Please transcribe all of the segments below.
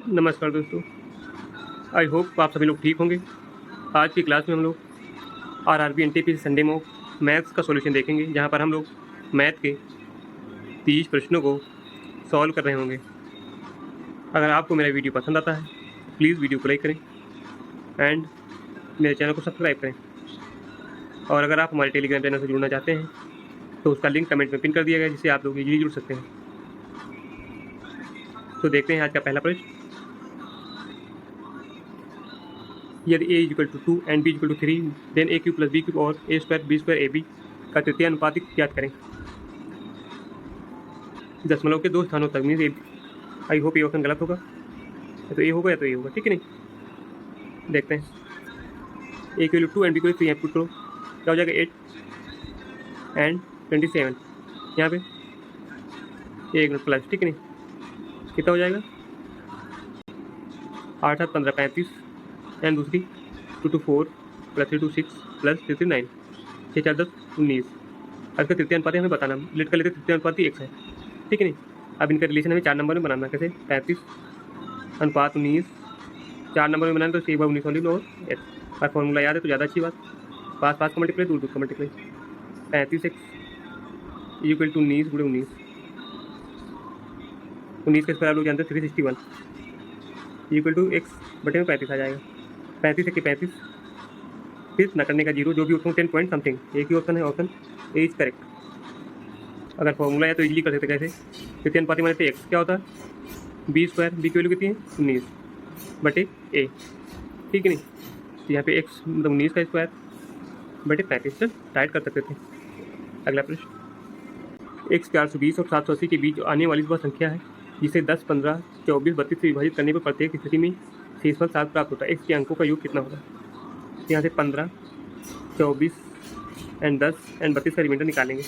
नमस्कार दोस्तों, I hope आप सभी लोग ठीक होंगे। आज की क्लास में हम लोग RRB NTPC Sunday mock maths का सॉल्यूशन देखेंगे, जहां पर हम लोग मैथ के 30 प्रश्नों को सॉल्व कर रहे होंगे। अगर आपको मेरा वीडियो पसंद आता है तो प्लीज़ वीडियो को लाइक करें एंड मेरे चैनल को सब्सक्राइब करें। और अगर आप हमारे टेलीग्राम चैनल से जुड़ना चाहते हैं तो उसका लिंक कमेंट में पिन कर दिया गया है, जिससे आप लोग इजीली जुड़ सकते हैं। तो देखते हैं आज का पहला प्रश्न। यदि a equal to 2 and b equal to 3 then a cube plus b cube और a square b square ab का तृतीय अनुपातिक ज्ञात करें। दशमलव के दो स्थानों तक मीन्स आई होप ये ऑप्शन गलत होगा, या तो ए होगा या तो ए होगा, ठीक है नहीं। देखते हैं a equal to 2 and b equal to 3 यहाँ पुट करो, क्या हो जाएगा 8 एंड 27 यहाँ पे एक प्लस, ठीक है नहीं, कितना हो जाएगा 8 7 15 35 एंड दूसरी 2 2 4 प्लस 3 2 6 प्लस 3 3 9 6 4 10 19। अब इसका तृतीय अनुपाती हमें बताना, लेट कर लेते तृतीय अनुपाती x है, ठीक है नहीं। अब इनका रिलेशन हमें 4 नंबर में बनाना, कैसे 35 अनुपात 19 4 नंबर में बनाना, तो 6 19 वाली और x का फॉर्मूला याद है तो ज़्यादा अच्छी बात। पास पास का मल्टीप्लाई, दूर दूर का मल्टीप्लाई, 35x इक्वल टू 19 गुणे 19 का स्क्वायर आप लोग जानते हैं 361 इक्वल टू x बटे में 35 आ जाएगा। 35 है कि 35 फिर न करने का जीरो, जो भी ऑप्शन 10 पॉइंट समथिंग, एक ही ऑप्शन है, ऑप्शन ए इज करेक्ट। अगर फॉर्मूला है तो इजीली कर सकते, कैसे तृतीय अनुपाती माने एक्स क्या होता है बी स्क्वायर, बी की वैल्यू कितनी है 19 बटे ए, ठीक है नहीं। तो यहाँ पे एक्स मतलब 19 का स्क्वायर बटे 35 से टाइट कर सकते थे। अगला प्रश्न, एक्स 420 और 780 के बीच आने वाली वह संख्या है जिसे 10 15 24 32 से विभाजित करने पर प्रत्येक स्थिति में शेषफल 7 प्राप्त होता है। एक्स के अंकों का योग कितना होगा। यहाँ से 15 24 एंड 10 एंड 32 का रिमाइंडर निकालेंगे।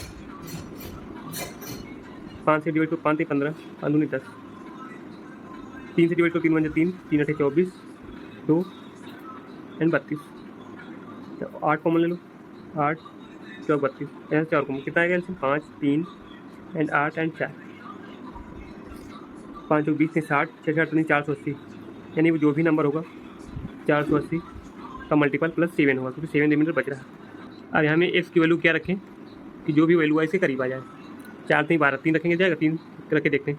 5 से डिवाइड करो 5 से 15 5 दूनी 10, 3 से डिवाइड करो 3 बन 3 3 8 24 2 एंड 32, 8 कॉमन ले लो 8 4 32, यहाँ से 4 कॉमन कितना आएगा, 5 3 एंड 8 एंड 4, 5 20 से 60 6 4 480, यानी वो जो भी नंबर होगा 480 का मल्टीपल प्लस 7 होगा, क्योंकि 7 रिमाइंडर बच रहा है। अब यहाँ में एक्स की वैल्यू क्या रखें कि जो भी वैल्यू है इसके करीब आ जाए। 4 3 12 3 रखेंगे जाएगा, 3 रख के देखते हैं,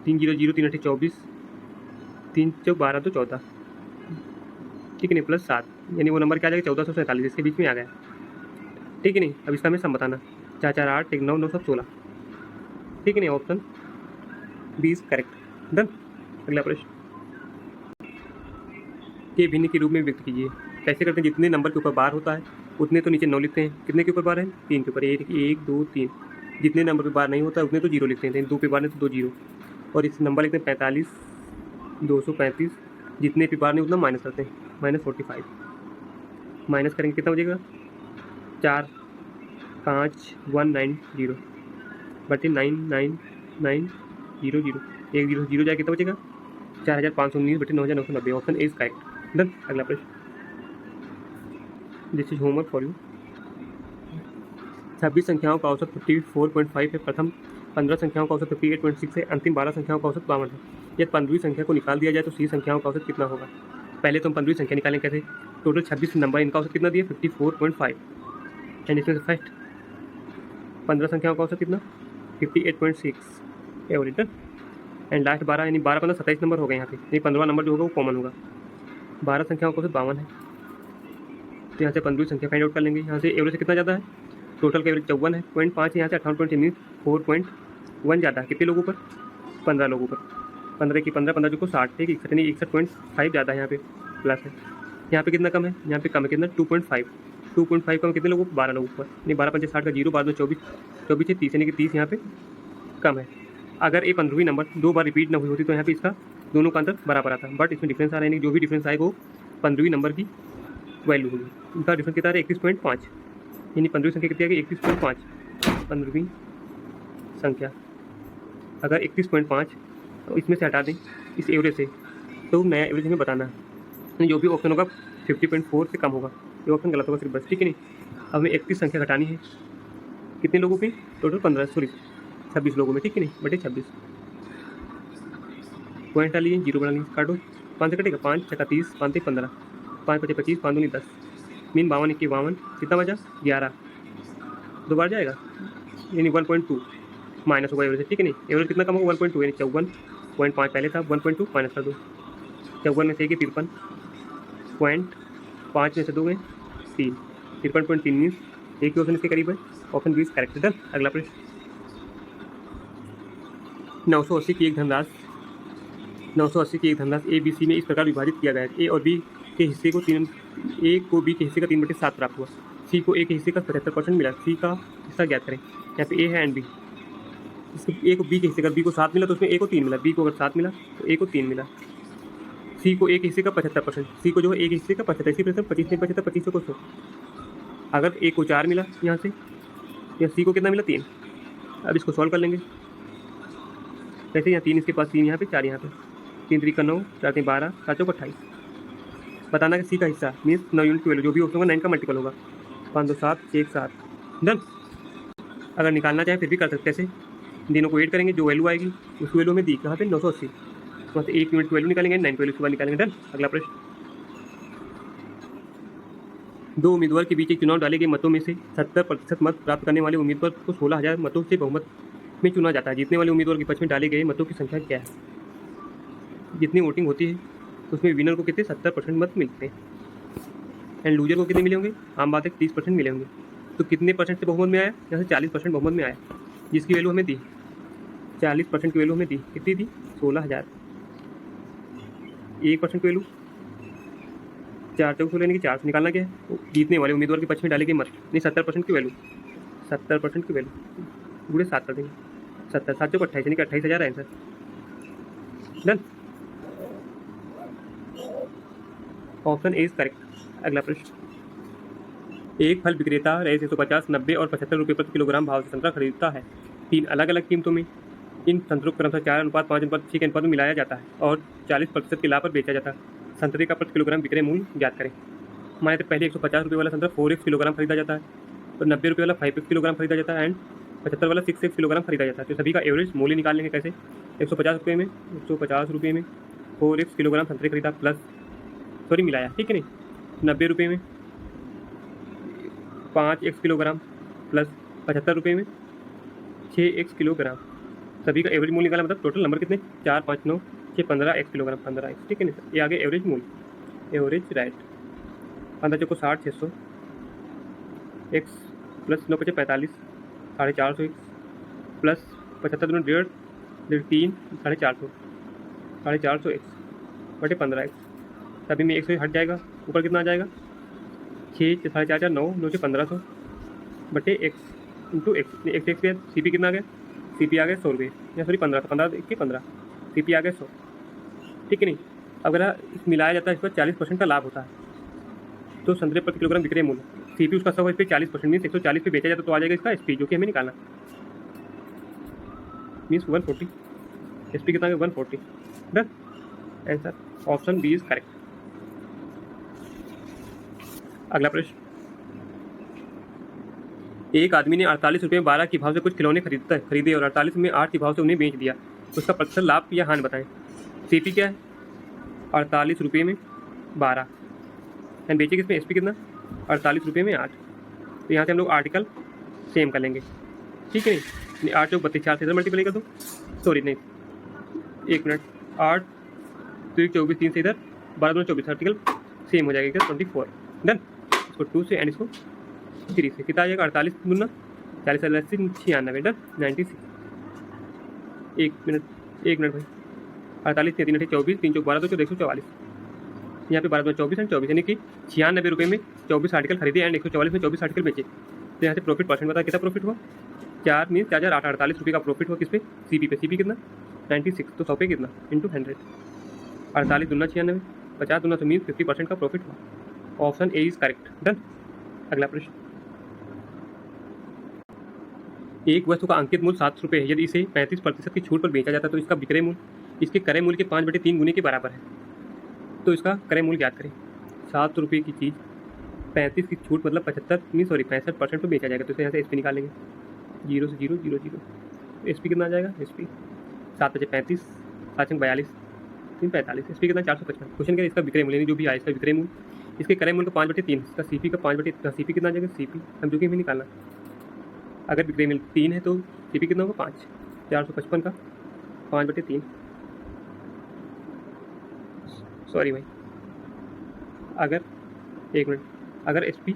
3 0 0 3 8 24 3 4 12 तो 14, ठीक है नहीं, प्लस 7, यानी वो नंबर क्या आ जाएगा 1447, इसके बीच में आ गया, ठीक है नहीं। अब इसका हमें सम बताना, 4 4 8 1 9 9 सब 16, ठीक है नहीं, option B is correct. Done. अगला प्रश्न, के भिन्न के रूप में व्यक्त कीजिए। कैसे करते हैं, जितने नंबर के ऊपर बार होता है उतने तो नीचे 9 लिखते हैं, कितने के ऊपर बार है 3 के ऊपर, 1 2 3, जितने नंबर पे बार नहीं होता है उतने तो 0 लिखते हैं, 2 पे बार नहीं तो 2 0, और इस नंबर लिखते हैं 45 235, जितने पे बार नहीं उतना माइनस करते हैं, -45, माइनस करेंगे कितना हो जाएगा 4 5 1 9 0 बटे 9 9 9 0 0, 1 0 0 जाए कितना बचेगा 4519 बटे 9990, option A is correct. Done. अगला प्रश्न, this is homework for you. 26 संख्याओं का औसत 54.5 है, प्रथम 15 संख्याओं का औसत 58.6 है, अंतिम 12 संख्याओं का औसत 52 है। यदि 15वीं संख्या को निकाल दिया जाए तो शेष संख्याओं का औसत कितना होगा। पहले तो हम 15वीं संख्या निकालें, कैसे, टोटल 26 नंबर, इनका औसत कितना दिया 54.5, एंड इसमें से फर्स्ट 15 संख्याओं का औसत कितना 58.6 एवरेज। डन। एंड लास्ट 12, यानी 12 15 27 नंबर हो गए यहाँ पे, नहीं 15वां नंबर जो होगा वो कॉमन होगा। 12 संख्याओं का औसत 52 है, तो यहाँ से 15वीं संख्या फाइंड आउट कर लेंगे। यहाँ से एवरेज से कितना ज़्यादा है, टोटल का एवरेज 54 है, 0.5 यहाँ से 58 मीन 4.1 ज़्यादा है, कितने लोगों पर 15 लोगों पर, 15 की 15 15 जो को 60, ठीक है 61 यानी 61.5 ज़्यादा है, यहाँ पे प्लस है। यहाँ पे कितना कम है, यहाँ पे कम है कितना 2.5 कम कितने लोगों पर 12 लोगों पर, नहीं 12 5 60 का 0, बाद में 24 24 से 30 यानी कि 30 यहाँ पे कम है। अगर ये 15वीं नंबर 2 बार रिपीट ना हुई होती तो यहाँ पे इसका दोनों का अंतर बराबर आता, बट इसमें डिफरेंस आ रहा है, यानी जो भी डिफरेंस आएगा वो 15वीं नंबर की वैल्यू होगी। इनका डिफरेंस कितना है 31.5, यानी 15वीं संख्या कितनी आ गई 31.5। 15वीं संख्या अगर 31.5 तो इसमें से हटा दें इस एवरेज से, तो नया एवरेज हमें बताना है, यानी जो भी ऑप्शन होगा 50.4 से कम होगा, ये ऑप्शन गलत होगा सिर्फ बस, ठीक है नहीं। अब हमें 31 संख्या घटानी है, कितने लोगों पे, टोटल 26 लोगों में, ठीक है नहीं, बटे 26, पॉइंट डालिए, जीरो बना लीजिए, काटो, 5 से कटेगा, 5 छक्का 30, 5 से 15, 5 पचे 25, 5 दूनी 10, मीन 52 इक्की 52, कितना बचा 11, 2 बार जाएगा यानी 1.2 माइनस होगा एवरेज से, ठीक है नहीं, एवरेज कितना कम होगा 1.2 यानी 54.5 पहले था, 1.2 माइनस कर दो, 54 में से 1 53, पॉइंट 5 में से 2 गए 3, 53.3 मीन्स एक ही ऑप्शन इसके करीब है, option B is correct. Done. अगला प्रश्न, 980 की एक धनराशि 980 की एक धनराशि ए बी सी में इस प्रकार विभाजित किया गया है, ए और बी के हिस्से को ए को बी के हिस्से का 3/7 प्राप्त हुआ, सी को ए के हिस्से का 75% मिला, सी का हिस्सा ज्ञात करें। यहाँ पे ए है एंड बी, ए को बी के हिस्से का, बी को 7 मिला तो उसमें ए को 3 मिला, बी को अगर 7 मिला तो ए को 3 मिला, सी को ए के हिस्से का 75%, सी को जो है ए के हिस्से का 75, इसी प्रकार 25 में 75, 25 को 100, अगर ए को 4 मिला यहाँ से, या सी को कितना मिला 3, अब इसको सॉल्व कर लेंगे, जैसे यहाँ 3 इसके पास, 3 यहाँ पे, 4 यहाँ पे, 3 3 का 9, 4 3 12, 7 चौक 28, बताना कि सी का हिस्सा मीन्स 9 यूनिट की वैल्यू जो भी ऑप्शन होगा 9 का मल्टीपल होगा, 5 2 7 1 7। डन। अगर निकालना चाहे फिर भी कर सकते हैं, ऐसे तीनों को ऐड करेंगे, जो वैल्यू आएगी उस वैल्यू में दी कहाँ पे 980, वहाँ से 1 यूनिट की वैल्यू निकालेंगे, 9 की वैल्यू के बाद निकालेंगे। डन। अगला प्रश्न, 2 उम्मीदवार के बीच एक चुनाव डाले गए मतों में से 70% मत प्राप्त करने वाले उम्मीदवार को 16,000 मतों से बहुमत में चुना जाता है, जीतने वाले उम्मीदवार के पक्ष में डाले गए मतों की संख्या क्या है? जितनी वोटिंग होती है उसमें विनर को कितने 70% मत मिलते हैं एंड लूजर को कितने मिले होंगे? आम बात है 30% मिले होंगे। तो कितने परसेंट से बहुमत में आया? यहाँ से 40% बहुमत में आया, जिसकी वैल्यू हमें दी 40% की वैल्यू हमें दी, कितनी दी 16,000, 1% की वैल्यू 4 चौक 16 यानी कि 4 से निकालना क्या है? जीतने वाले उम्मीदवार के पक्ष में डाले गए मत, नहीं 70% की वैल्यू, 70% की वैल्यू पूरे 7 कर देंगे, 70 7 चौक 28 यानी कि 28,000 answer. Done. Option A is correct. अगला प्रश्न, एक फल विक्रेता रईस 150, 90 और 75 रुपये प्रति किलोग्राम भाव से संतरा खरीदता है। 3 अलग अलग कीमतों में इन संतरों को क्रमशः 4:5:6 के अनुपात में मिलाया जाता है और 40% के लाभ पर बेचा जाता है। संतरे का प्रति किलोग्राम विक्रय मूल्य ज्ञात करें। हमारे तो पहले 150 रुपये वाला संतरा 4x किलोग्राम खरीदा जाता है और 90 रुपये वाला 5x किलोग्राम खरीदा जाता है एंड 75 वाला 6x किलोग्राम खरीदा जाता है। तो सभी का एवरेज मूल्य निकाल लेंगे कैसे? 150 रुपये में 4x किलोग्राम संतरे खरीदा प्लस मिलाया, ठीक है नहीं, 90 रुपये में 5x किलोग्राम प्लस 75 रुपये में 6x किलोग्राम, सभी का एवरेज मूल्य निकाला, मतलब टोटल नंबर कितने 4 5 9 6 15x किलोग्राम, 15x, ठीक है ना। ये आगे एवरेज मूल्य, एवरेज राइट, 15 चौको 60 600 x प्लस 9 5 45 450 x प्लस 75 दूनी 1.5 3 450 x बटे 15x, सभी में 1 से हट जाएगा, ऊपर कितना आ जाएगा 6 4 9 9 से 1500 बटे x इंटू एक्स, एक्स के सी पी कितना आ गया? सी पी आ गया 100 रुपये, या सॉरी 15 के 15, सी पी आ गया 100, ठीक है नहीं। अगर मिलाया जाता है इस पर 40% का लाभ होता है, तो संतरे प्रति किलोग्राम विक्रय मूल्य सी पी उसका 100 है, इस पर 40% मीन्स 140 पे बेचा जाता तो आ जाएगा इसका एस पी, जो कि हमें निकालना मीन्स 140, एस पी कितना आ गया 140। Done. Answer option B is correct. अगला प्रश्न, एक आदमी ने 48 रुपये में 12 के भाव से कुछ खिलौने खरीदे और 48 में 8 के भाव से उन्हें बेच दिया, उसका प्रतिशत लाभ या हानि बताएं। सीपी क्या है? 48 रुपये में 12 एंड बेचे किसमें? एसपी कितना? 48 रुपये में 8, तो यहाँ से हम लोग आर्टिकल सेम कर लेंगे, ठीक है नहीं। 8 चौक 32, 4 से इधर मल्टीप्लाई कर दो, सॉरी नहीं 1 मिनट, 8 3 24 3 से इधर 12 2 24, आर्टिकल सेम हो जाएगा 24। डन। इसको 2 से एंड इसको 3 से कितना आ जाएगा? 48 गुना 40 80 96, डन 96। 1 मिनट भाई, 48 3 8 24 3 चौक 12 2 144, यहाँ पे 12 2 24 एंड 24 यानी कि 96 रुपये में 24 आर्टिकल खरीदे एंड 144 में 24 आर्टिकल बेचे। तो यहाँ से प्रॉफिट परसेंट बता, कितना प्रॉफिट हुआ? 4 मीन 4,800 48 रुपये का प्रॉफिट हुआ, किस पे? सीपी पे। सीपी कितना? 96, तो 100 पे कितना इंटू 100, 48 दूना 96, 50 दूना तो मीन 50% का प्रॉफिट हुआ। Option A is correct. Done. अगला प्रश्न, एक वस्तु का अंकित मूल्य 7 रुपये है, यदि इसे 35% की छूट पर बेचा जाता है तो इसका विक्रय मूल्य इसके क्रय मूल्य के 5/3 गुने के बराबर है, तो इसका क्रय मूल्य ज्ञात करें। 7 रुपये की चीज़ 35 की छूट मतलब 65% पर बेचा जाएगा, तो इसे यहाँ से एस पी निकालेंगे, 0 से 0 0 0, एस पी कितना आ जाएगा? एस पी 7 5 35 7 42 3 45, SP कितना 455। क्वेश्चन क्या है, इसका विक्रय मूल्य यानी जो भी आया इसका विक्रय मूल्य, इसके क्रय मूल्य का 5/3, इसका CP का 5/3, CP कितना आ जाएगा, CP हम जो कि हमें निकालना, अगर विक्रय मूल्य 3 है तो CP कितना होगा 5, 455 का 5/3, सॉरी भाई, अगर एक मिनट, अगर SP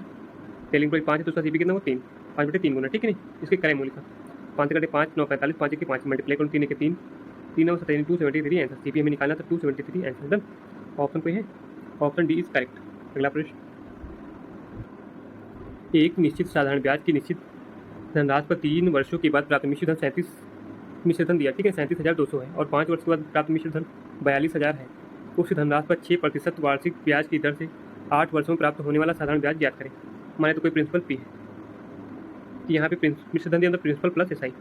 सेलिंग प्राइस 5 है तो उसका CP कितना होगा 3, 5/3 गुना, ठीक है नहीं, इसके क्रय मूल्य का 5 से 5 9 45, 5 के 5 मल्टीप्लाई करो 3 के 3, 3 9 17 273 आंसर, CP हमें निकालना था 273 आंसर। डन, ऑप्शन कोई है, ऑप्शन डी इज करेक्ट। अगला प्रश्न, एक निश्चित साधारण ब्याज की निश्चित धनराशि पर 3 वर्षों के बाद प्राप्त मिश्र धन 37 मिश्र धन दिया, ठीक है 37,200 है, और 5 वर्ष के बाद प्राप्त मिश्र धन 42,000 है। उस धनराशि पर 6% वार्षिक ब्याज की दर से 8 वर्षों में प्राप्त होने वाला साधारण ब्याज ज्ञात करें। माने तो कोई प्रिंसिपल P है कि यहाँ पे मिश्र धन दिया अंदर प्रिंसिपल प्लस SI,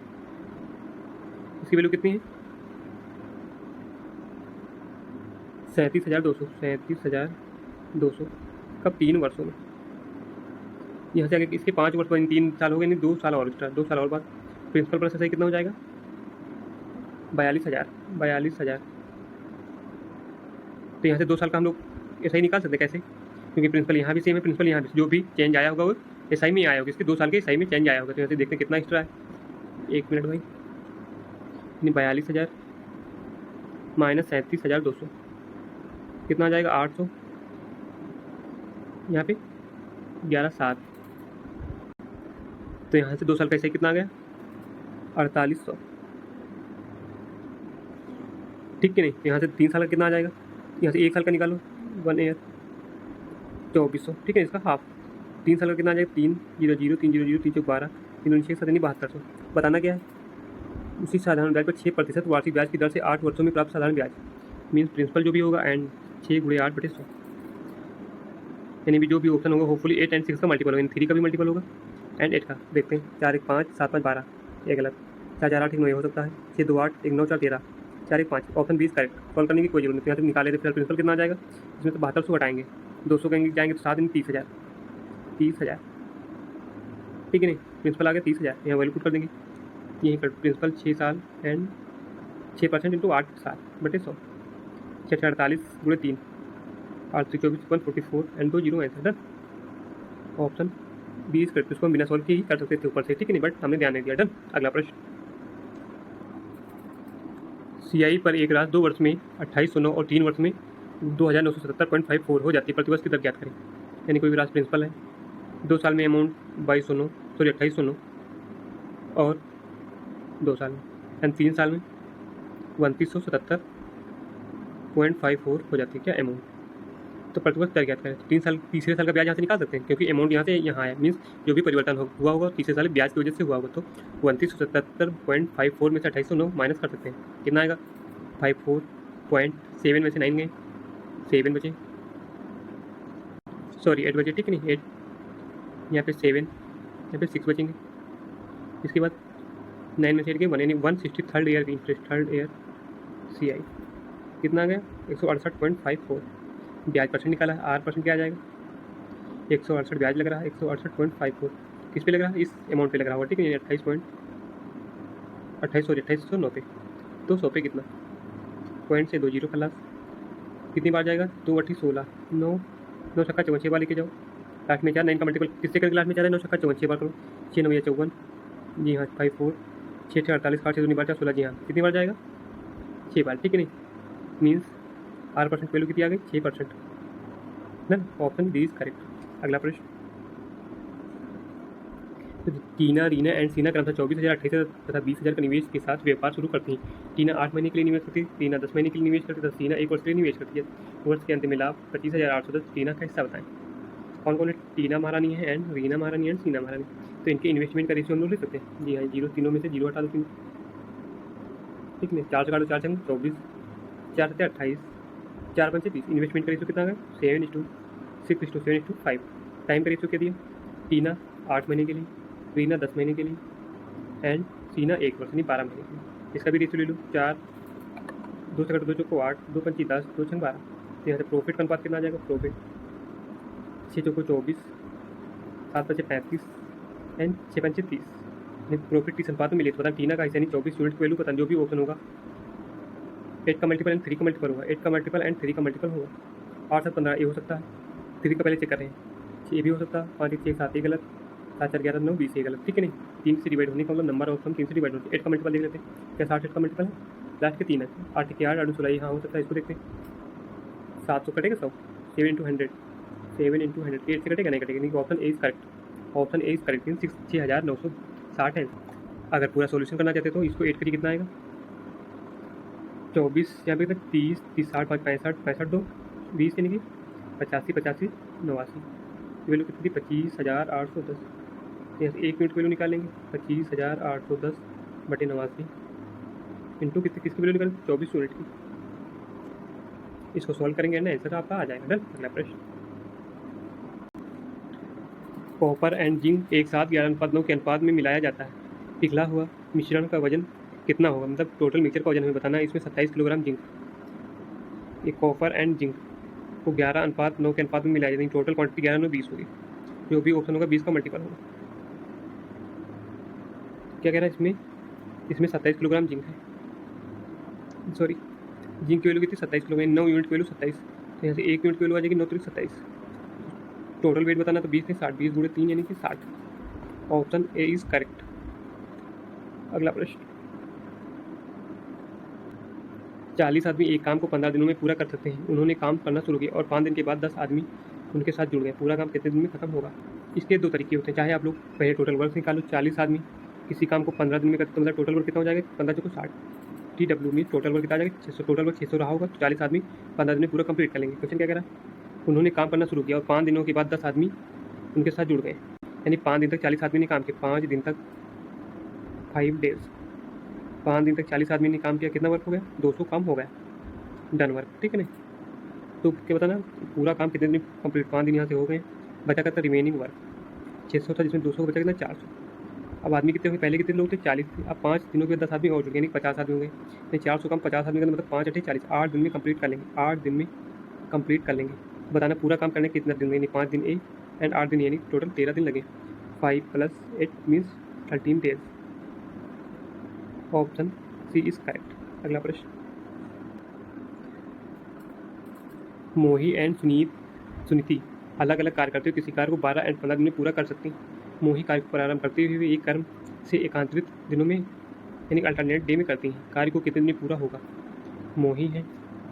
इसकी वैल्यू कितनी है 37,200 कब 3 वर्षों में, यहाँ से आगे इसके 5 वर्ष बाद 3 साल हो गए, नहीं 2 साल और एक्स्ट्रा, 2 साल और बाद प्रिंसिपल प्लस SI कितना हो जाएगा 42,000। तो यहाँ से 2 साल का हम लोग SI निकाल सकते हैं कैसे, क्योंकि प्रिंसिपल यहाँ भी सेम है, प्रिंसिपल यहाँ भी, जो भी चेंज आया होगा वो SI में आया होगा, इसके 2 साल के SI में चेंज आया होगा। तो यहाँ से देखते हैं कितना एक्स्ट्रा है, 1 मिनट भाई, 42,000 माइनस 37,200 कितना आ जाएगा 800, यहाँ पे 11,700, तो यहाँ से 2 साल का SI कितना आ गया 4800, ठीक है नहीं। यहाँ से 3 साल का कितना आ जाएगा, यहाँ से 1 साल का निकालो 1 ईयर 2400, ठीक है, इसका हाफ। 3 साल का कितना आ जाएगा 300 300 3 चौक 12 3 6 7 7200। बताना क्या है, उसी साधारण ब्याज पर 6% वार्षिक ब्याज की दर से 8 वर्षों में प्राप्त साधारण ब्याज, मीन्स प्रिंसिपल जो भी होगा एंड 6 × 8/100, यानी भी जो भी ऑप्शन होगा होपफुली 8 एंड 6 का मल्टीपल होगा, 3 का भी मल्टीपल होगा एंड 8 का। देखते हैं 4 1 5 7 5 12, ये गलत, 4 4 8 1 9 हो सकता है, 6 2 8 1 9 4 13, 4 1 5, ऑप्शन 20 करेक्ट। सॉल्व करने की कोई जरूरत नहीं, यहाँ से निकाले थे, फिर प्रिंसिपल कितना आ जाएगा, इसमें तो 7200 घटाएंगे, 200 कहेंगे जाएंगे तो 7 दिन 30,000, ठीक है नहीं, प्रिंसिपल आ गया 30,000, यहाँ वैल्यू पुट कर देंगे, यहीं कर प्रिंसिपल 6 साल एंड 6% इंटू 8 साल बटे 100, 6 48 × 3 8 24 144 and 2 0 answer. Done, option 20 correct. इसको हम बिना सॉल्व किए ही कर सकते थे ऊपर से, ठीक है नहीं, बट हमने ध्यान नहीं दिया। डन, अगला प्रश्न, CI पर एक राशि 2 वर्ष में 2809 और 3 वर्ष में 2977.54 हो जाती है, प्रतिवर्ष की दर ज्ञात करें। यानी कोई भी राशि प्रिंसिपल है, 2 साल में अमाउंट 2809 और 2 साल में एंड 3 साल में 2977.54 हो जाती है क्या अमाउंट, तो प्रतिवर्ष दर ज्ञात करें। 3 साल तीसरे साल का ब्याज यहाँ से निकाल सकते हैं, क्योंकि अमाउंट यहाँ से यहाँ है, मीन्स जो भी परिवर्तन हुआ होगा तीसरे साल ब्याज की वजह से हुआ होगा, तो 2977.54 में से 2809 माइनस कर सकते हैं, कितना आएगा 54.7 में से 9 गए 7 बचे, सॉरी 8 बचे, ठीक है नहीं 8, यहाँ पे 7, यहाँ पे 6 बचेंगे, इसके बाद 9 में से 8 गए 1, यानी 163rd ईयर की इंटरेस्ट, 3rd ईयर CI कितना आ गया 168.54, ब्याज परसेंट निकाला है, R परसेंट क्या आ जाएगा 168 ब्याज लग रहा है, 168.54 किस पे लग रहा है, इस अमाउंट पे लग रहा होगा, ठीक है 28,9 पे, तो 100 पे कितना पॉइंट से 2 0 खलास, कितनी बार जाएगा 2 8 16 9 9 छक्का 54 बार लेके जाओ, लास्ट में 4 9 का मल्टीपल किससे करके लास्ट में 4 9 छक्का 54 बार करो, 6 9 54, जी हाँ 54 6 6 48 8 2 बार 4 16, जी हाँ कितनी बार जाएगा 6 बार, ठीक है नहीं, मीन्स R परसेंट वैल्यू कितनी आ गई 6%। ना, ऑप्शन डी इज करेक्ट। अगला प्रश्न, तो टीना रीना एंड सीना क्रमशः 24,000 28,000 तथा 20,000 का निवेश के साथ व्यापार शुरू करती हैं। टीना 8 महीने के लिए निवेश करती है, रीना 10 महीने के लिए निवेश करती है तथा सीना 1 वर्ष के लिए निवेश करती है। वर्ष के अंत में लाभ 25,810। टीना का हिस्सा बताएं। कौन कौन है, टीना महारानी है एंड रीना महारानी एंड सीना महारानी, तो इनके इन्वेस्टमेंट का रेशियो हम लोग ले सकते हैं। जी हाँ, 0 तीनों में से 0 हटा दो, 3 ठीक है, 4 से काटो 4 से 24, 4 से 28, 4 5 30, इन्वेस्टमेंट का रेशियो कितना है 7:6:7:5। टाइम का रेशियो क्या दिया, टीना 8 महीने के लिए, रीना 10 महीने के लिए एंड सीना 1 वर्ष यानी 12 महीने के लिए। इसका भी रेशियो ले लो, 4 2 से 2 चौको 8 2 5 10 2 6 12। यहाँ से प्रॉफिट का अनुपात कितना आ जाएगा, प्रॉफिट 6 चौको 24 7 5 35 एंड 6 5 30, प्रॉफिट 30 अनुपात में मिले। तो पता टीना का हिस्सा नहीं 24 यूनिट की वैल्यू पता जो भी ऑप्शन होगा 8 का मल्टीपल एंड 3 का मल्टीपल होगा, 8 का मल्टीपल एंड 3 का मल्टीपल होगा। 8 7 15 ये हो सकता है, 3 का पहले चेक कर रहे हैं, ये भी हो सकता है, 5 1 6 7 ये गलत, 7 4 11 9 20 ये गलत, ठीक है नहीं। 3 से डिवाइड होने का मतलब नंबर ऑफ सम 3 से डिवाइड होते हैं। 8 का मल्टीपल देख लेते हैं, क्या 60 8 का मल्टीपल है, लास्ट के 3 है, 8 के 8 8 16 ये हाँ हो सकता है, इसको देखते हैं। 700 कटेगा 100, 7 इंटू 100, 7 इंटू 100 8 से कटेगा नहीं कटेगा, नहीं option A is correct, option A is correct. 6960 है। अगर पूरा सॉल्यूशन करना चाहते तो इसको 8 करिए कितना आएगा, 24 यहाँ पे तक 30 30 60 5 65 65 2 20 यानी कि 85 85 89 वैल्यू कितनी थी 25,810। यहाँ से 1 मिनट की वैल्यू निकालेंगे 25,810 बटे 89 इंटू कितनी किसकी वैल्यू निकालेंगे 24 यूनिट की। इसको सॉल्व करेंगे ना आंसर आपका आ जाएगा। डन। अगला प्रश्न, कॉपर एंड जिंक एक साथ 11:9 के अनुपात में मिलाया जाता है, पिघला हुआ मिश्रण का वजन कितना होगा, मतलब टोटल मिक्सचर का वजन हमें बताना है। इसमें 27 किलोग्राम जिंक, ये कॉपर एंड जिंक को 11:9 के अनुपात में मिलाया जाएगा, टोटल क्वांटिटी 11 9 20 होगी, जो भी ऑप्शन होगा 20 का मल्टीपल होगा। क्या कह रहा है इसमें 27 किलोग्राम जिंक है, सॉरी जिंक की वैल्यू कितनी 27 किलोग्राम, 9 यूनिट की वैल्यू 27, तो यहाँ से 1 यूनिट की वैल्यू आ जाएगी 9 3 27। टोटल वेट बताना तो 20 नहीं 60, 20 गुणे 3 यानी कि 60, ऑप्शन ए इज करेक्ट। अगला प्रश्न, 40 आदमी एक काम को 15 दिनों में पूरा कर सकते हैं। उन्होंने काम करना शुरू किया और 5 दिन के बाद 10 आदमी उनके साथ जुड़ गए। पूरा काम कितने दिन में खत्म होगा। इसके 2 तरीके होते हैं, चाहे आप लोग पहले टोटल वर्क निकालो, 40 आदमी किसी काम को 15 दिन में करते तो मतलब टोटल वर्क कितना हो जाएगा 15 चौको 60, TW में टोटल वर्क कितना आ जाएगा 600, टोटल वर्क 600 रहा होगा, तो 40 आदमी 15 दिन में पूरा कंप्लीट कर लेंगे। क्वेश्चन क्या कह रहा है, उन्होंने काम करना शुरू किया और 5 दिनों के बाद 10 आदमी उनके साथ जुड़ गए, यानी 5 दिन तक 40 आदमी ने काम किया, 5 दिन तक 5 डेज, 5 दिन तक 40 आदमी ने काम किया, कितना वर्क हो गया 200 काम हो गया, डन वर्क, ठीक है नहीं। तो क्या बताना पूरा काम कितने दिन कंप्लीट, 5 दिन यहाँ से हो गए, बचा करता रिमेनिंग वर्क 600 था, जिसमें 200 बचा कितना 400। अब आदमी कितने होंगे, पहले कितने लोग थे 40 थे, अब 5 दिनों के 10 आदमी और जुड़ गए, यानी 50 आदमी होंगे, यानी 400 कम 50 आदमी का मतलब 5 8 40, 8 दिन में कंप्लीट कर लेंगे, 8 दिन में कंप्लीट कर लेंगे। बताना पूरा काम करने कितना दिन, यानी 5 दिन ए एंड 8 दिन यानी टोटल 13 दिन लगे, 5 + 8 means 13 days, option C is correct. अगला प्रश्न, मोही एंड सुनीति अलग अलग कार्य करते हुए किसी कार्य को 12 एंड 15 दिन में पूरा कर सकती हैं। मोही कार्य को प्रारंभ करते हुए एक कर्म से एकांतरित दिनों में यानी अल्टरनेट डे में करती हैं। कार्य को कितने दिन में पूरा होगा, मोही है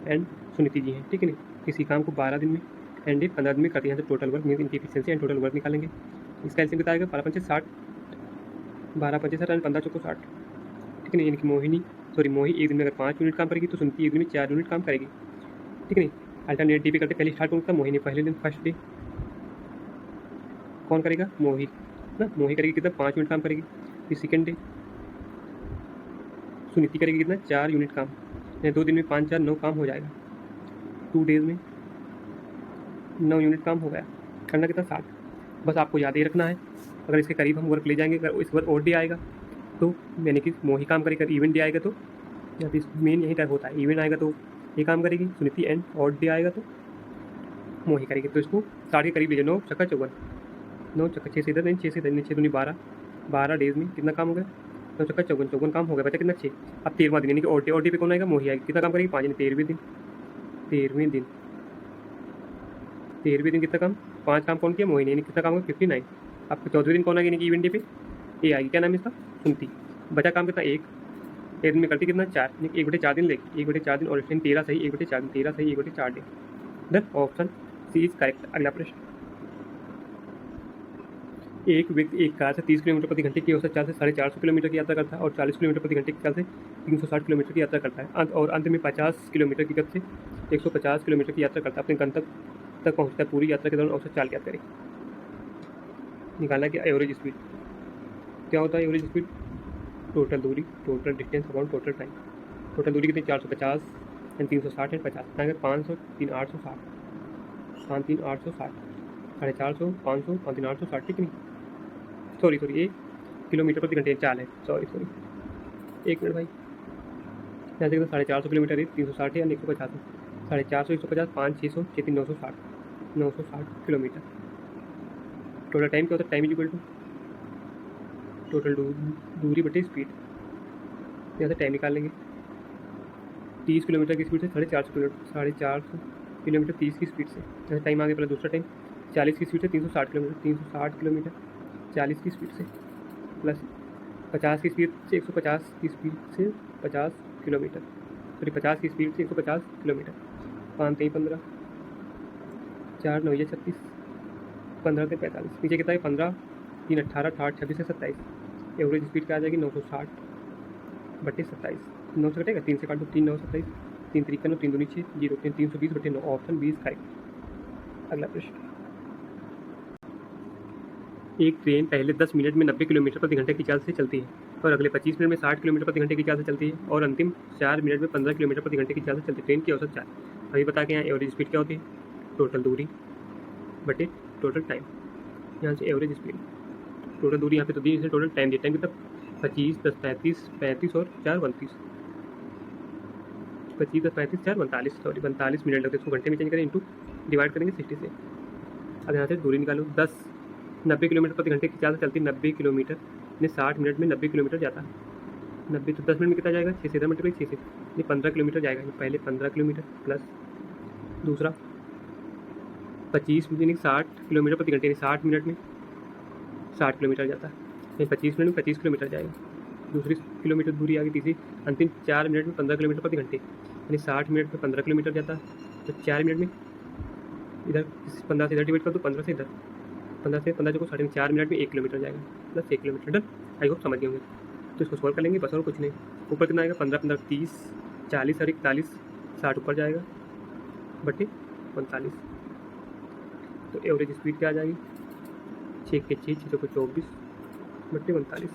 एंड सुनीति जी हैं, ठीक है नहीं। किसी काम को 12 दिन में एंड 15 दिन में करती हैं, तो टोटल वर्क मीन इनकी एफिशिएंसी एंड टोटल वर्क निकालेंगे। इसका एलसीएम कितना आएगा 12 5 60, 12 5 60 एंड 15 चौको 60, ठीक है नहीं। यानी कि मोही एक दिन में अगर 5 यूनिट काम करेगी तो सुनीति एक दिन में 4 यूनिट काम करेगी, ठीक है नहीं। अल्टरनेट डे पे करते, पहले स्टार्ट कौन करता मोही ने, पहले दिन फर्स्ट डे कौन करेगा मोही ना, मोही करेगी कितना 5 यूनिट काम करेगी। फिर सेकेंड डे सुनीति करेगी कितना 4 यूनिट काम, या 2 दिन में 5 4 9 काम हो जाएगा, 2 डेज में 9 यूनिट काम हो गया, करना कितना 60। बस आपको याद ही रखना है, अगर इसके करीब हम वर्क ले जाएंगे, अगर इसके बाद और डे आएगा तो यानी कि मोही काम करेगी, अगर इवेंट डे आएगा तो या फिर मेन यही टाइप होता है, इवेंट आएगा तो ये काम करेगी सुनीति एंड ऑड डे आएगा तो मोही करेगी। तो इसको 60 के करीब ले जाओ, 9 चक्का 54, 9 चक्का 6 से इधर नहीं 6 से इधर, 6 दूनी 12, 12 डेज में कितना काम हो गया 9 चक्का 54, 54 काम हो गया, बचा कितना 6। अब 13वां दिन यानी कि ऑड डे पे कौन आएगा मोही आएगी, कितना काम करेगी 5 यानी 13वें दिन, 13वें दिन कितना काम 5 काम कौन किया मोही ने, यानी कितना काम होगा 59। अब 14वें दिन कौन आएगी, यानी कि इवेंट डे पे ये आएगी, क्या नाम है इसका सुनीति। बचा काम कितना एक दिन में करती कितना 4, यानी 1/4 दिन लेगी, 1/4 दिन और 13 सही 1/4 दिन, 13 सही 1/4 day, then option C is correct. अगला प्रश्न, एक व्यक्ति एक कार से 30 किलोमीटर प्रति घंटे की औसत चाल से 450 किलोमीटर की यात्रा करता है और 40 किलोमीटर प्रति घंटे की चाल से 360 किलोमीटर की यात्रा करता है, और अंत में 50 किलोमीटर की गति से 150 किलोमीटर की यात्रा करता है। अपने गंतव्य तक पहुँचता है, पूरी यात्रा के दौरान औसत चाल ज्ञात करें। निकालना कि एवरेज स्पीड क्या होता है, एवरेज स्पीड टोटल दूरी, total distance upon total time. Total दूरी कितनी 450 एंड 360 एंड 50, 500 3 860, 5 3 860, 450 500 5 3 860, ठीक नहीं सॉरी ये किलोमीटर प्रति घंटे चाल है, सॉरी 1 मिनट भाई, यहाँ से 450 किलोमीटर है 360 या 150, 450 150 5 600 6 3 960 किलोमीटर। टोटल टाइम क्या होता है, time is equal to total दूरी बटे स्पीड, यहाँ से टाइम निकाल लेंगे 30 किलोमीटर की स्पीड से 450 किलोमीटर 30 की स्पीड से। जैसे टाइम आगे पहले दूसरा टाइम 40 की स्पीड से 360 किलोमीटर 40 की स्पीड से, प्लस 50 की स्पीड से 150 की स्पीड से 50 किलोमीटर, सॉरी 50 की स्पीड से 150 किलोमीटर। 5 3 15, 4 9 36, 15 से 45, नीचे कितना है 15 3 18 18 26 से 27। एवरेज स्पीड क्या आ जाएगी 960 बटे 27। 9 से कटेगा 3 से काट दो, 3 9 27, 3 3 9 3 दूनी 6 0 3 320 बटे 9, ऑप्शन 20 करेक्ट। अगला प्रश्न, एक ट्रेन पहले 10 मिनट में 90 किलोमीटर प्रति घंटे की चाल से चलती है और अगले 25 मिनट में 60 किलोमीटर प्रति घंटे की चाल से चलती है और अंतिम 4 मिनट में 15 किलोमीटर प्रति घंटे की चाल से चलती है। ट्रेन की औसत चाल अभी बता के यहाँ एवरेज स्पीड क्या होती है, टोटल दूरी बटे टोटल टाइम। यहाँ से एवरेज स्पीड, टोटल दूरी यहाँ पे तो दी, इसे टोटल टाइम दिया। टाइम कितना 25 10 35 35 और 4 32, 25 10 35 4 42, सॉरी 42 मिनट लगते हैं। इसको घंटे में चेंज करें, इंटू डिवाइड करेंगे 60 से। अब यहाँ से दूरी निकालो, 90 किलोमीटर प्रति घंटे की चाल से चलती 90 किलोमीटर ने 60 मिनट में 90 किलोमीटर जाता है। 90 तो 10 मिनट में कितना जाएगा 6 से, इधर मल्टीप्लाई 6 से, ये 15 किलोमीटर जाएगा। ये पहले 15 किलोमीटर प्लस दूसरा 25 यानी 60 किलोमीटर प्रति घंटे, यानी 60 मिनट में 60 किलोमीटर जाता है, यानी 25 मिनट में 25 किलोमीटर जाएगा। दूसरी किलोमीटर दूरी आ गई तीसरी, अंतिम 4 मिनट में 15 किलोमीटर प्रति घंटे, यानी 60 मिनट में 15 किलोमीटर जाता है। तो 4 मिनट में इधर 15 से इधर डिवाइड कर दो, 15 से इधर, 15 से 15 जो 4 मिनट में 1 किलोमीटर जाएगा, plus 1 kilometre. Done, I hope समझ गए होंगे। तो इसको सॉल्व कर लेंगे बस, और कुछ नहीं। ऊपर कितना आएगा 15 15 30 40 और 41 60 ऊपर जाएगा बटे 45। तो एवरेज स्पीड क्या आ जाएगी 6 के 6 6 को 24 बटे 45।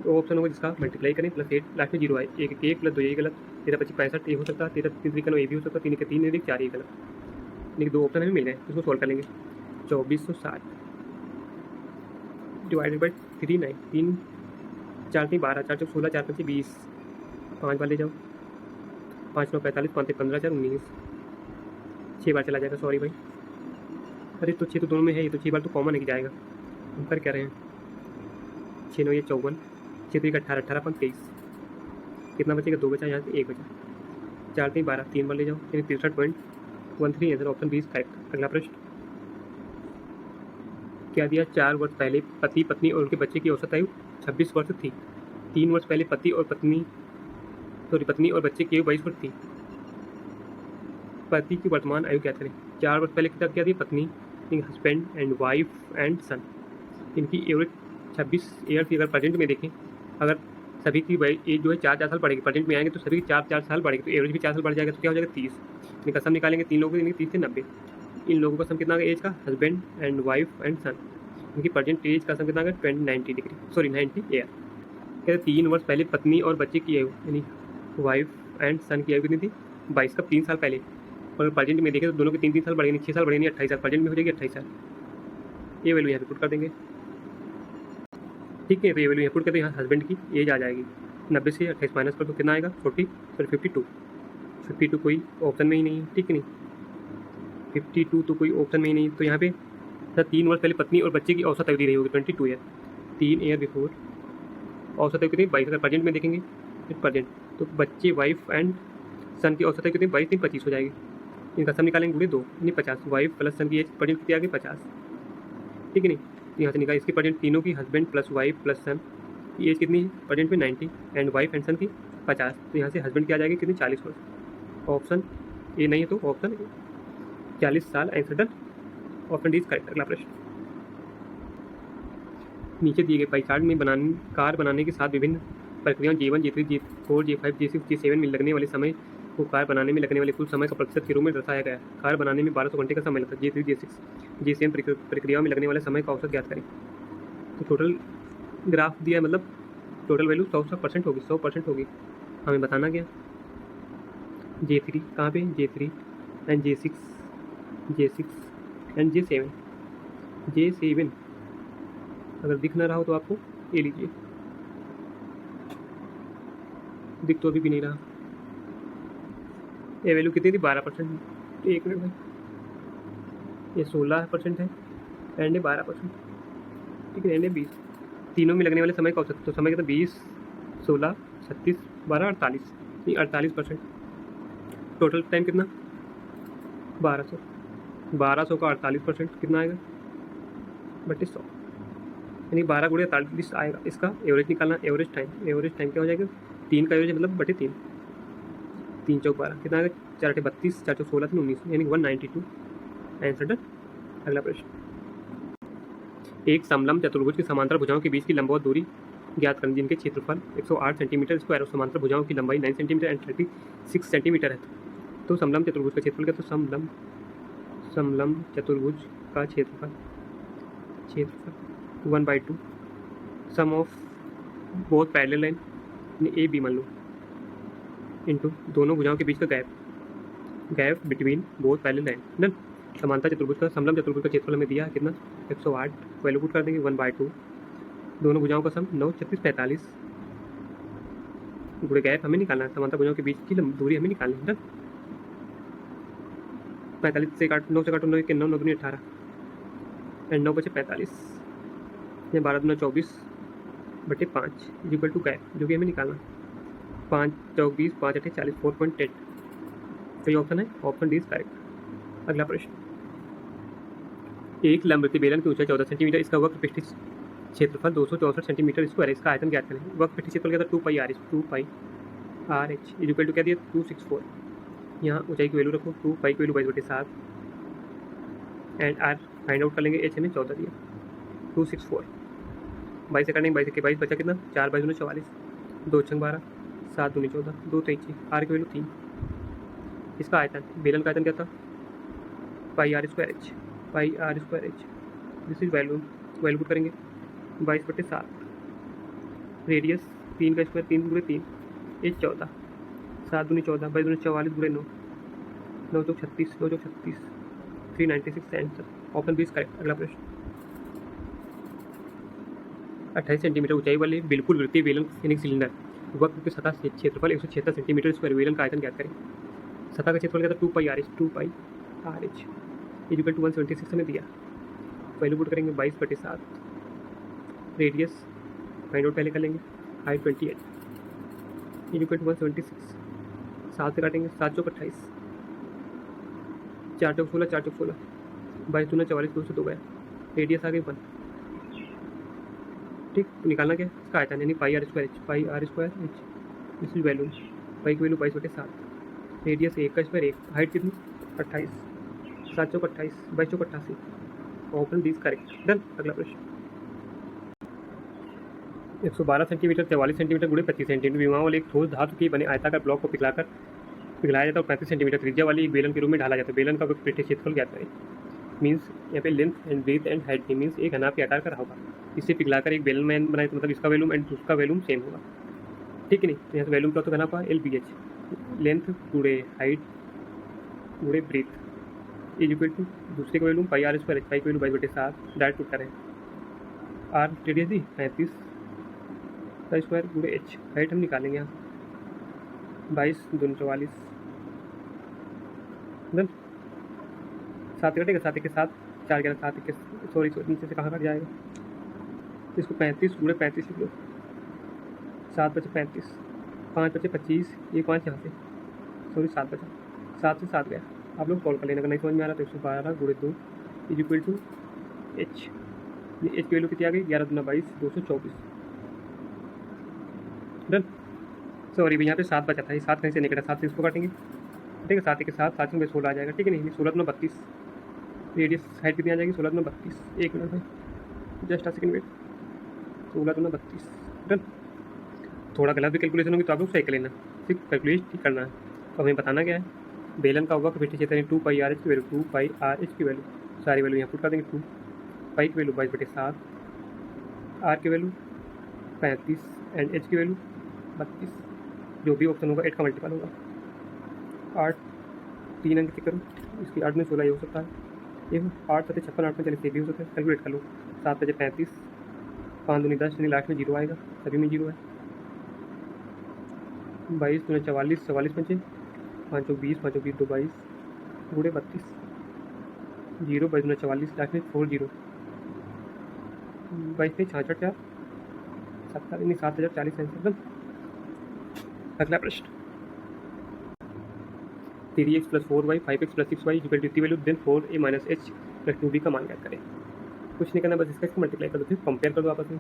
तो ऑप्शन होगा जिसका मल्टीप्लाई करें प्लस 8 लास्ट में 0 आए, 1 1 प्लस 2 ये गलत, 13 25 65 ये हो सकता है, 13 3 3 ये भी हो सकता है, 3 के 3 4 ये गलत, लेकिन 2 ऑप्शन हमें मिल गए। इसको सॉल्व कर लेंगे। 2460 डिवाइडेड बाई 3 9, 3 4 3 12 4 4 16 4 5 20, 5 बार ले जाओ, 5 9 45 5 15 4 19, 6 बार चला जाएगा, सॉरी भाई। अरे तो 6 तो दोनों में है, ये तो 6 बार तो कॉमन है कि जाएगा। हम कर क्या रहे हैं 6 9 ये 54, 6 3 18 18 5 23, कितना बचेगा 2 बचा, यहाँ से 1 बचा, 4 3 12 3 बार ले जाओ, यानी 63.13 आंसर, ऑप्शन 20 करेक्ट। अगला प्रश्न, क्या दिया 4 वर्ष पहले पति पत्नी और उनके बच्चे की औसत आयु 26 वर्ष थी। 3 वर्ष पहले पति और बच्चे की आयु 22 वर्ष थी। पति की वर्तमान आयु क्या करें। 4 वर्ष पहले कितना क्या थी पत्नी, हस्बैंड एंड वाइफ एंड सन, इनकी एवरेज 26 ईयर थी। अगर प्रेजेंट में देखें, अगर सभी की एज जो है 4 साल बढ़ेगी, प्रेजेंट में आएंगे तो सभी की 4 साल बढ़ेगी, तो एवरेज भी 4 साल बढ़ जाएगा, तो क्या हो जाएगा 30। इनका सम निकालेंगे 3 लोगों की, 30 से 90। इन लोगों का सम कितना एज का, हस्बैंड एंड वाइफ एंड सन, इनकी प्रेजेंट एज का सम कितना 90 डिग्री, सॉरी 90 ईयर। कहते 3 वर्ष पहले पत्नी और बच्चे की आयु यानी वाइफ एंड सन की आयु कितनी थी 22, कब 3 साल पहले। और हस्बैंड में देखें तो दोनों के 3 साल बढ़ेंगे, 6 साल बढ़ेंगे, 28 साल, प्रेजेंट में हो जाएगी 28 साल। ये वैल्यू यहाँ पे पुट कर देंगे, ठीक है। तो ये वैल्यू यहाँ पुट करते हैं, यहाँ हस्बैंड की एज आ जाएगी 90 से 28 माइनस कर, तो कितना आएगा 52 कोई ऑप्शन में ही नहीं है, ठीक है नहीं, 52 तो कोई ऑप्शन में ही नहीं। तो यहाँ पे 3 वर्ष पहले पत्नी और बच्चे की औसत आयु दी रही होगी 22 ईयर, 3 ईयर बिफोर औसत आयु कितनी 22। अगर प्रेजेंट में देखेंगे प्रेजेंट, तो बच्चे वाइफ एंड सन की औसत आयु कितनी 22 3 25 हो जाएगी। इनका सम निकालेंगे गुणे 2 यानी 50। वाइफ प्लस सन की एज प्रेजेंट कितनी आ गई 50, ठीक है नहीं। तो यहाँ से निकाल, इसकी प्रेजेंट तीनों की हस्बैंड प्लस वाइफ प्लस सन की एज कितनी है प्रेजेंट में 90 एंड वाइफ एंड सन की 50। तो यहाँ से हस्बैंड की आ जाएगी कितनी 40 वर्ष। ऑप्शन ए नहीं है तो ऑप्शन 40 साल answer. Done, option D is correct. अगला प्रश्न, नीचे दिए गए पाई चार्ट में कार बनाने के साथ विभिन्न प्रक्रियाओं J1 J3 J4 J5 J6 J7 में लगने वाले समय को कार बनाने में लगने वाले कुल समय का प्रतिशत के रूप में दर्शाया गया है। कार बनाने में 1200 घंटे का समय लगता है। J3 J6 J7 प्रक्रियाओं में लगने वाले समय का औसत ज्ञात करें। तो टोटल ग्राफ दिया है, मतलब टोटल वैल्यू 100% होगी, 100% होगी। हमें बताना क्या J3 कहाँ पे, J3 and J6 and J7 अगर दिख ना रहा हो तो आपको ये लीजिए, दिख तो अभी भी नहीं रहा। ये वैल्यू कितनी थी 12%। एक मिनट भाई, ये 16% है एंड 12%, ठीक है, एंड 20। तीनों में लगने वाले समय का औसत, तो समय कितना 20 16 36 12 48। नहीं 48%। टोटल टाइम कितना 1200, 1200 का 48% कितना आएगा 3200, यानी 12 गुणे 48 आएगा। इसका एवरेज निकालना, एवरेज टाइम क्या हो जाएगा 3 का एवरेज मतलब बटे 3, 3 चौक 12 कितना आएगा 4 32, 4 चौक 16, 3 19 यानी 192 आंसर डन। अगला प्रश्न, एक समलंब चतुर्भुज की समांतर भुजाओं के बीच की लंबवत दूरी ज्ञात करें जिनके क्षेत्रफल 108 सेंटीमीटर स्क्वायर और समांतर भुजाओं की लंबाई 9 सेंटीमीटर एंड 36 सेंटीमीटर है। तो समलंब चतुर्भुज का क्षेत्रफल क्या, तो समलंब चतुर्भुज का क्षेत्रफल 1/2 sum of both parallel line A B मान लो इंटू दोनों भुजाओं के बीच का gap between both parallel line done. समांतर चतुर्भुज का समलंब चतुर्भुज का क्षेत्रफल हमें दिया है कितना 108, वैल्यू पुट कर देंगे 1/2, दोनों भुजाओं का सम 9 36 45 गुणे गैप हमें निकालना है, समांतर भुजाओं के बीच की दूरी हमें निकालनी है डन। 45 से काटो 9 से काटो 9 के 9 9 दूनी 18 एंड 9 बचे 45, ये 12 दूना 24 बटे 5 इक्वल टू गैप जो कि हमें निकालना 5 चौक 20 5 8 40 4.8। सही ऑप्शन है, ऑप्शन डी इज करेक्ट। अगला प्रश्न, एक लंबवृत्तीय बेलन की ऊंचाई 14 सेंटीमीटर, इसका वक्र पृष्ठीय क्षेत्रफल 264 सेंटीमीटर स्क्वायर है, इसका आयतन ज्ञात करें। वक्र पृष्ठीय क्षेत्रफल क्या था 2πr इज इक्वल टू क्या दिया 264, यहाँ ऊंचाई की वैल्यू रखो 2 पाई की value 22/7 and r find out कर लेंगे, एच हमें 14 दिया 264, 22 से काटेंगे 22 के 22 बचा कितना 4 22 44, 2 6 12 7 दूनी 14 2 23, आर की वैल्यू 3, इसका आयतन बेलन का आयतन क्या था πr²h, this is value put करेंगे 22/7, रेडियस 3 का स्क्वायर 3 गुणे 3 एच 14, 7 दूनी 14 22 दूनी 44 गुणे 9 9 चौक 36 9 चौक 36 396 answer, option B is correct. अगला प्रश्न, 28 सेंटीमीटर ऊंचाई वाले बिल्कुल वृत्तीय बेलन यानी सिलेंडर वक्र की सतह से क्षेत्रफल 176 सेंटीमीटर स्क्वायर, बेलन का आयतन ज्ञात करें। सतह का क्षेत्रफल क्या था 2πr इज इक्वल टू 176 हमें दिया, वैल्यू पुट करेंगे 22/7, रेडियस फाइंड आउट पहले कर लेंगे, हाइट 28 इज इक्वल टू 176, 7 से काटेंगे 7 चौक 28, 4 चौक 16 4 चौक 16 22 दूना 44 2 से 2 गया, रेडियस आ गई 1, ठीक निकालना क्या इसका आयतन यानी πr²h दिस इज वैल्यू, पाई की वैल्यू 22/7, रेडियस 1 का स्क्वायर 1, हाइट कितनी 28, 7 चौक 28 22 चौक 88, option D is correct done. अगला प्रश्न, 112 सेंटीमीटर 44 सेंटीमीटर गुणे 25 सेंटीमीटर विमाओं वाले एक ठोस धातु के बने आयताकार ब्लॉक को पिघलाया जाता है और 35 सेंटीमीटर त्रिज्या वाली एक बेलन के रूप में ढाला जाता है। बेलन का पृष्ठीय क्षेत्रफल ज्ञात करें, मीन्स यहाँ पे length and breadth and height की मीन्स एक घनाभ के आकार का रहा होगा, इसे पिघलाकर एक बेलन में बनाए तो मतलब इसका वैल्यूम एंड उसका वैल्यूम सेम होगा, ठीक है नहीं। तो यहाँ से वैल्यूम क्या तो घनाभ LBH, लेंथ गुणे हाइट गुणे ब्रेथ इज इक्वल टू दूसरे का वैल्यूम πr²h, पाई की वैल्यू 22/7 डायरेक्ट पुट करें, आर रेडियस दी 35 का स्क्वायर गुणे h, हाइट हम निकालेंगे यहाँ 22 दूनी 44 डन, 7 कटेगा 7 के 7 4 11 7 के सॉरी नीचे से कहाँ कट जाएगा, इसको 35 गुणे 35 लिख लो, 7 बचे 35 5 बचे 25, ये 5 यहाँ से सॉरी 7 बचा, 7 से 7 गया, आप लोग सॉल्व कर लेना, अगर नहीं समझ में आ रहा तो 112 गुणे 2 इज इक्वल टू एच, ये एच की वैल्यू कितनी आ गई 11 दूना 22 224 डन। सॉरी भाई यहाँ पे 7 बचा था, ये 7 कहीं से नहीं कटा, 7 से इसको काटेंगे ठीक है, 7 के 7 7 में 16 आ जाएगा, ठीक है नहीं 16 दूना 32, रेडियस हाइट कितनी आ जाएगी 16 दूना 32, 1 मिनट भाई जस्ट सेकंड वेट, 16 दूना 32 डन। थोड़ा गलत भी कैलकुलेशन होगी तो आप लोग सही कर लेना, सिर्फ कैलकुलेट ठीक करना है। तो हमें बताना क्या है, बेलन का वक्र पृष्ठीय क्षेत्र 2πr की वैल्यू 2πr की वैल्यू सारी वैल्यू यहाँ पुट कर देंगे, 2 पाई की वैल्यू 22/7, आर की वैल्यू 35 एंड एच की वैल्यू 32, जो भी ऑप्शन होगा 8 का मल्टीपल होगा, 8 3 अंक चेक करो, इसकी 8 में 16 ये हो सकता है, ये 8 7 56 8 में 40 ये भी हो सकता है, कैलकुलेट कर लो, 7 बजे 35 5 दूनी 10 यानी लास्ट में 0 आएगा, सभी में 0 है, 22 दूनी 44 44 बचे 5 चौक 20 5 चौक 20 2 22 गुणे 32 0 22 दूनी 44 लास्ट में 4 0 22 में 66 4 7 यानी 7040 आंसर। अगला प्रश्न, 3x + 4y 5x + 6y equal to इतनी value, then 4a - h + 2b का मान ज्ञात करें। कुछ नहीं करना, बस इसका मल्टीप्लाई कर दो, फिर कंपेयर कर दो आपस में।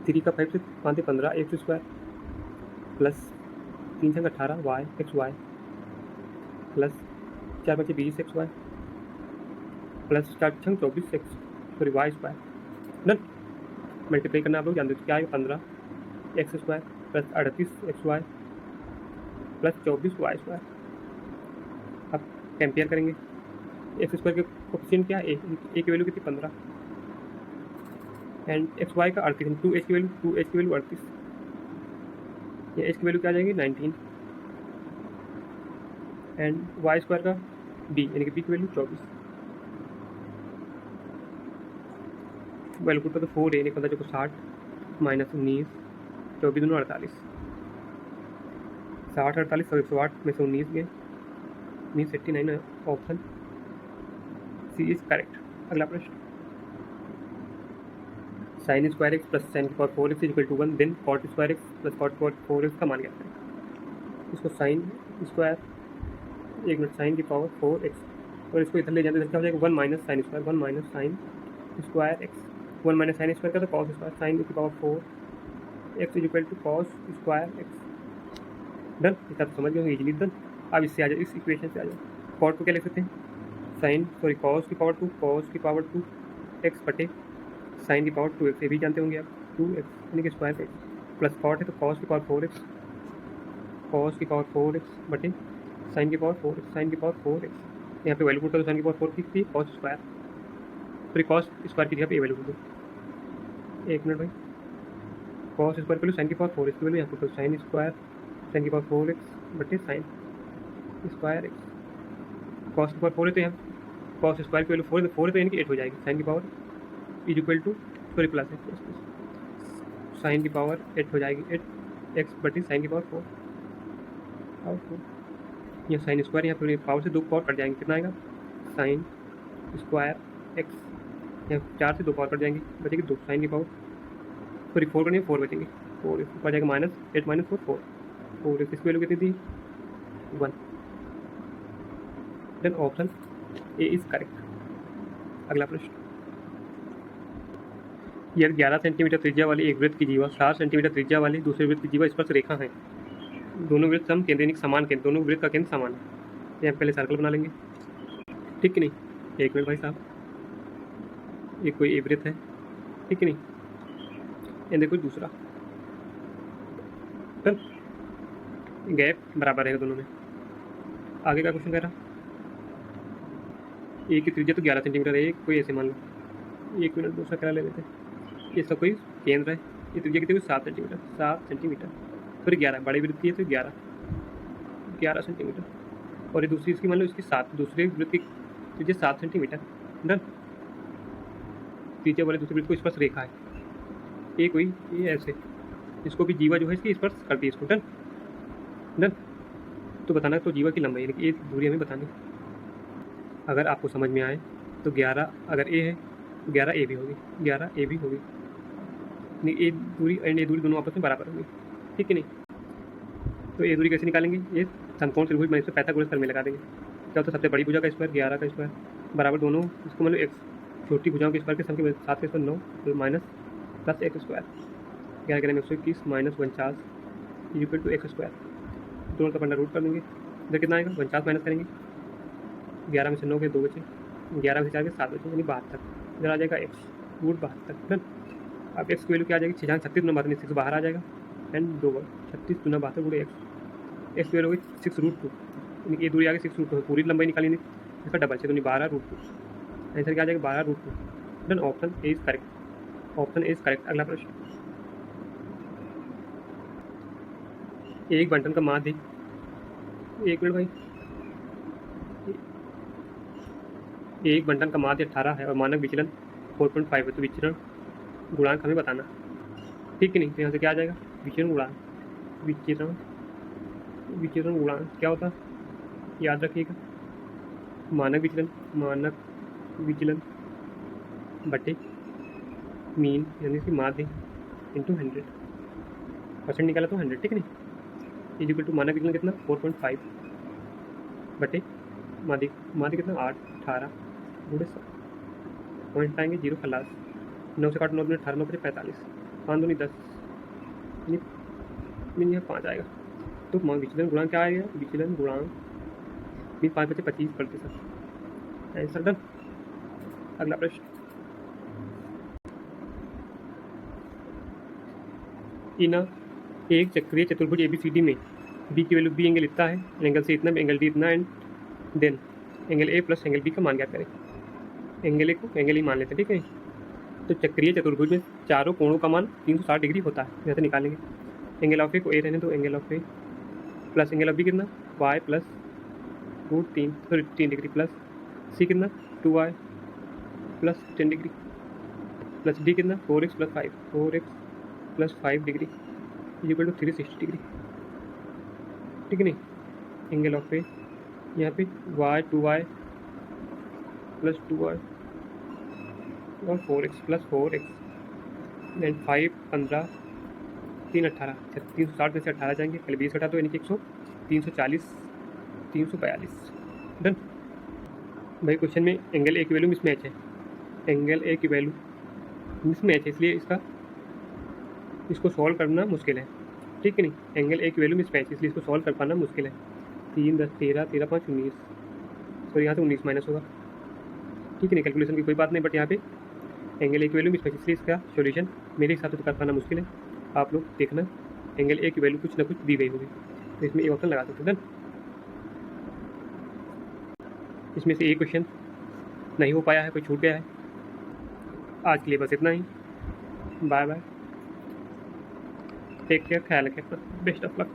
3 का 5 से 5 से 15 एक्स स्क्वायर प्लस 3 छंग 18 y x y plus 4 5 20 x y plus 4 छंग 24 x sorry y square. Done. Multiply करना आप लोग जानते हो क्या है, 15 x square plus 38 x y plus 24 y square. अब कंपेयर करेंगे, एक्स स्क्वायर के कोफिशिएंट क्या है, ए की वैल्यू कितनी 15 एंड एक्स वाई का 38, 2h की वैल्यू 38, या एच की वैल्यू क्या आ जाएगी 19 एंड वाई स्क्वायर का बी यानी कि बी की वैल्यू 24। वैल्यू पुट तो 4 है, नहीं पता जो 60 माइनस 19 24 दोनों 48, 60 48 सब 108 में से 19 गए, मीन्स 89 है। Option C is correct. अगला प्रश्न, sine square x plus sine की power 4x equal to 1, then cot square x plus cot 4x का मान ज्ञात करें। इसको साइन स्क्वायर, एक मिनट, साइन की पावर 4x और इसको इधर ले जाते हैं, क्या हो जाएगा 1 minus sine square, 1 minus sine square x, 1 minus sine square का तो कॉस स्क्वायर, साइन की power 4x is equal to cos square x. Done. इसका तो समझ गए होंगे इजीली। डन। अब इससे आ जाए, इस इक्वेशन से आ जाए, कॉट को क्या लिख सकते हैं, साइन सॉरी कॉस की पावर 2, कॉस की पावर 2 एक्स बटे साइन की पावर 2x, ये भी जानते होंगे आप, 2x यानी कि स्क्वायर एक्स प्लस कॉट है तो कॉस की पावर 4x, कॉस की पावर 4x बटे साइन की पावर 4x, साइन की पावर 4x। यहाँ पे वैल्यू पुट करो, साइन की पावर 4 की थी कॉस स्क्वायर, फिर कॉस स्क्वायर की जगह पे वैल्यू पुट दो। एक मिनट भाई, कॉस स्क्वायर की वैल्यू साइन की पावर 4x की वैल्यू यहाँ पुट करो, साइन स्क्वायर साइन की पावर 4x बटे साइन स्क्वायर एक्स। कॉस की पावर 4 है तो यहाँ कॉस स्क्वायर की वैल्यू 4 है तो यानी कि 8 हो जाएगी, साइन की power is equal to sorry plus x, sine की पावर 8 हो जाएगी, 8 एक्स बटी साइन की पावर 4 और 4, यह साइन स्क्वायर यहाँ पर पावर से 2 पावर कट जाएंगे, कितना आएगा साइन स्क्वायर एक्स, यहाँ 4 से 2 पावर कट जाएंगे, बचेगी 2, साइन की पावर सॉरी 4 करनी 4 बचेंगे, 4 इसको आ जाएगा माइनस 8 माइनस 4 4 इसकी वैल्यू कितनी थी 1। Then option A is correct. अगला प्रश्न, यदि 11 सेंटीमीटर त्रिज्या वाली एक वृत्त की जीवा 7 सेंटीमीटर त्रिज्या वाली दूसरे वृत्त की जीवा स्पर्श रेखा है, दोनों वृत्त सम केंद्र यानी समान केंद्र, दोनों वृत्त का केंद्र समान है। यहाँ पहले सर्कल बना लेंगे, ठीक कि नहीं। एक मिनट भाई साहब, ये कोई एक वृत्त है, ठीक कि नहीं। ये देखो दूसरा, चल गैप बराबर रहेगा दोनों में। आगे का क्वेश्चन कह रहा, एक की त्रिज्या तो 11 सेंटीमीटर है, कोई ऐसे मान लो, एक मिनट दूसरा करा ले लेते हैं, ये सब कोई केंद्र है, ये त्रिज्या कितनी हुई 7 सेंटीमीटर, 7 सेंटीमीटर फिर 11 बड़ी वृत्त की है तो 11 सेंटीमीटर, और ये दूसरी इसकी मान लो इसकी 7, दूसरे वृत्त की त्रिज्या 7 सेंटीमीटर। डन। त्रिज्या वाले दूसरे वृत्त को स्पर्श रेखा है, एक हुई ये ऐसे, इसको भी जीवा जो है इसकी स्पर्श करती है इसको। डन। डन। तो बताना तो जीवा की लंबाई यानी कि ये दूरी हमें बतानी। अगर आपको समझ में आए तो 11 अगर ए है तो 11 ए भी होगी, 11 ए भी होगी, नहीं ए दूरी एंड ए दूरी दोनों आपस में बराबर होगी, ठीक है नहीं। तो ए दूरी कैसे निकालेंगे, ये समकोण त्रिभुज में इसमें पैथागोरस पर में लगा देंगे। क्या होता है, सबसे बड़ी भुजा का स्क्वायर 11 का स्क्वायर बराबर दोनों, इसको मतलब एक्स छोटी भुजाओं के स्क्वायर के सम के 7 के स्क्वायर 9 तो माइनस प्लस एक्स स्क्वायर, 11 करेंगे 121 minus 49 equal to x square, दोनों का पन्ना रूट कर देंगे, इधर कितना आएगा 49 माइनस करेंगे, 11 में से 9 के 2 बचे, 11 में से 4 के 7 बचे यानी 72, इधर आ जाएगा एक्स रूट 72। अब एक्स की वैल्यू क्या आ जाएगी 6 36 गुना 72, 6 बाहर आ जाएगा एंड 2 बार 36 गुना 72 गुणे एक्स की वैल्यू होगी 6 रूट 2, यानी ये दूरी आ गई 6 रूट 2, पूरी लंबाई निकाली नहीं, इसका डबल 6 दूनी 12 रूट 2, आंसर क्या आ जाएगा 12 root 2। Then option A is correct, option A is correct. अगला प्रश्न, एक बंटन का माध्य, एक मिनट भाई, एक बंटन का माध्य 18 है और मानक विचलन 4.5 है, तो विचरण गुणांक हमें बताना, ठीक है नहीं। तो यहाँ से क्या आ जाएगा विचरण गुणांक, विचरण गुणांक क्या होता है याद रखिएगा, मानक विचलन बटे मीन यानी कि माध्य इंटू 100, परसेंट निकाला तो 100, ठीक है नहीं, इज इक्वल टू मानक विचलन कितना 4.5 बटे मादी मादी कितना 8 18 गुणे 100 पॉइंट आएंगे 0 खलास 9 से काट 9 दूनी 18 9 बचे 45 5 दूनी 10 मीन यहाँ 5 आएगा। तो विचलन गुणांक क्या आएगा? विचलन गुणांक मीन 5 बचे 25%। Answer done. अगला प्रश्न, इन एक चक्रीय चतुर्भुज ABCD में बी की वैल्यू बी एंगल इतना है, एंगल से इतना, एंगल डी इतना, and then angle A plus angle B का मान ज्ञात करें। एंगल ए को एंगल ई मान लेते हैं, ठीक है। तो चक्रीय चतुर्भुज में चारों कोणों का मान 360 डिग्री होता है, यहाँ से निकालेंगे। एंगल ऑफ ए को ए रहने दो, angle of A plus angle of B कितना y plus √3 degree plus C कितना 2y plus 10 degree plus D कितना 4x plus 5 degree equal to 360 degree, ठीक है नहीं। एंगल ऑफ ए यहाँ पे y 2y प्लस 2y और 4x प्लस 4x एंड 5 15 3 18 360 में से 18 जाएंगे, पहले 20 हटा दो यानी कि 100 340 342 डन। भाई क्वेश्चन में एंगल ए की वैल्यू मिसमैच है, एंगल ए की वैल्यू मिसमैच है, इसलिए इसको सॉल्व करना मुश्किल है, ठीक है नहीं। एंगल ए की वैल्यू मिसमैच है, इसलिए इसको सॉल्व कर पाना मुश्किल है। 3 10 13 13 5 19, तो यहाँ से 19 माइनस होगा, ठीक है नहीं। कैलकुलेशन की कोई बात नहीं, बट यहाँ पे एंगल ए की वैल्यू मिसमैच, इसलिए इसका सॉल्यूशन मेरे हिसाब से कर पाना मुश्किल है। आप लोग देखना एंगल ए की वैल्यू कुछ ना कुछ दी गई होगी, तो इसमें ए ऑप्शन लगा सकते हैं। इसमें से एक क्वेश्चन नहीं हो पाया है, कोई छूट गया है। आज के लिए बस इतना ही। बाय बाय, टेक केयर, ख्याल रखें अपना, बेस्ट ऑफ लक।